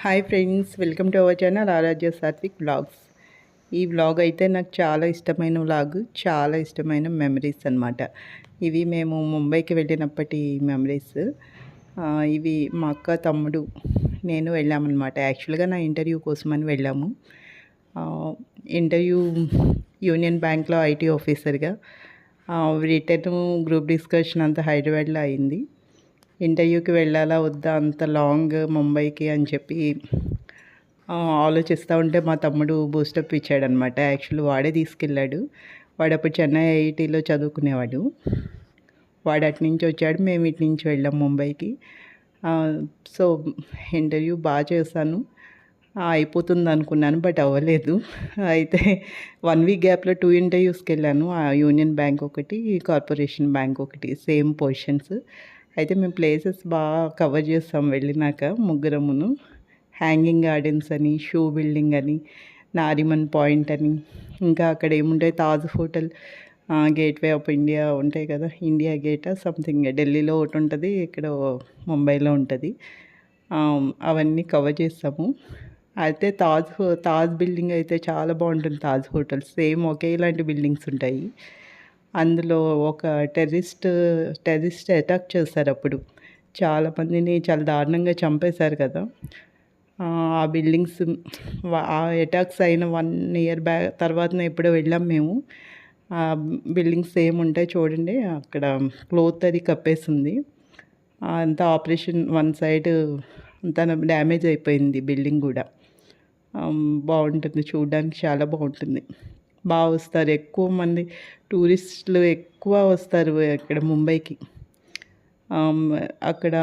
Hi friends, welcome to our channel Aradhya Satvik vlogs. ఈ vlog అయితే నాకు చాలా ఇష్టమైన వ్లాగ్, చాలా ఇష్టమైన మెమరీస్ అనమాట. ఇవి మేము ముంబైకి వెళ్ళినప్పటి మెమరీస్. ఇవి మా అక్క, తమ్ముడు, నేను వెళ్ళామన్నమాట. యాక్చువల్గా నా ఇంటర్వ్యూ కోసమని వెళ్ళాము. ఇంటర్వ్యూ యూనియన్ బ్యాంక్లో ఐటీ ఆఫీసర్గా. రిటర్న్ గ్రూప్ డిస్కషన్ అంతా హైదరాబాద్లో అయింది. ఇంటర్వ్యూకి వెళ్ళాలా వద్దా అంత లాంగ్ ముంబైకి అని చెప్పి ఆలోచిస్తూ ఉంటే మా తమ్ముడు బూస్టప్ ఇచ్చాడనమాట. యాక్చువల్లీ వాడే తీసుకెళ్ళాడు. వాడు అప్పుడు చెన్నై ఐఐటీలో చదువుకునేవాడు. వాడు అటు నుంచి వచ్చాడు, మేము ఇటు నుంచి వెళ్ళాం ముంబైకి. సో ఇంటర్వ్యూ బాగా చేశాను. అయిపోతుంది అనుకున్నాను, బట్ అవ్వలేదు. అయితే 1 వీక్ గ్యాప్లో 2 ఇంటర్వ్యూస్కి వెళ్ళాను. యూనియన్ బ్యాంక్ ఒకటి, కార్పొరేషన్ బ్యాంక్ ఒకటి, సేమ్ పొజిషన్స్. అయితే మేము ప్లేసెస్ బాగా కవర్ చేస్తాం వెళ్ళినాక ముగ్గురమును. హ్యాంగింగ్ గార్డెన్స్ అని, షూ బిల్డింగ్ అని, నారిమన్ పాయింట్ అని, ఇంకా అక్కడ ఏముంటాయి Taj hotel, gateway of India ఉంటాయి కదా, ఇండియా గేట్ సంథింగ్ ఢిల్లీలో ఒకటి ఉంటుంది, ఇక్కడ ముంబైలో ఉంటుంది. అవన్నీ కవర్ చేస్తాము. అయితే తాజ్ బిల్డింగ్ అయితే చాలా బాగుంటుంది. తాజ్ హోటల్ సేమ్ ఒకేలాంటి బిల్డింగ్స్ ఉంటాయి. అందులో ఒక టెర్రరిస్ట్ అటాక్ చేశారు. అప్పుడు చాలామందిని చాలా దారుణంగా చంపేశారు కదా. ఆ బిల్డింగ్స్ ఆ అటాక్స్ అయిన 1 ఇయర్ తర్వాతనే ఎప్పుడో వెళ్ళాం మేము. ఆ బిల్డింగ్స్ సేమ్ ఉంటాయి చూడండి. అక్కడ క్లోత్ అది కప్పేసింది. అంతా ఆపరేషన్ వన్ సైడ్ అంతా డ్యామేజ్ అయిపోయింది బిల్డింగ్ కూడా. బాగుంటుంది చూడడానికి, చాలా బాగుంటుంది. బాగా వస్తారు, ఎక్కువ మంది టూరిస్టులు ఎక్కువ వస్తారు ఇక్కడ ముంబైకి. అక్కడ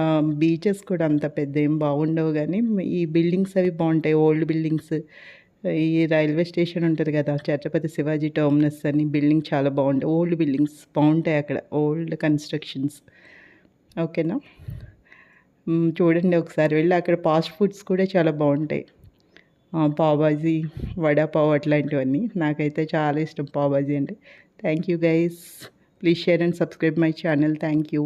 బీచెస్ కూడా అంత పెద్ద ఏం బాగుండవు, కానీ ఈ బిల్డింగ్స్ అవి బాగుంటాయి. ఓల్డ్ బిల్డింగ్స్, ఈ రైల్వే స్టేషన్ ఉంటుంది కదా, ఛత్రపతి శివాజీ టర్మినస్ అని బిల్డింగ్ చాలా బాగుంటాయి. ఓల్డ్ బిల్డింగ్స్ బాగుంటాయి అక్కడ, ఓల్డ్ కన్స్ట్రక్షన్స్. ఓకేనా, చూడండి ఒకసారి వెళ్ళి. అక్కడ ఫాస్ట్ ఫుడ్స్ కూడా చాలా బాగుంటాయి. పావుబాజీ, వడాపావ్ అట్లాంటివన్నీ. నాకైతే చాలా ఇష్టం పావుబాజీ అంటే. Thank you guys, please share and subscribe my channel. Thank you.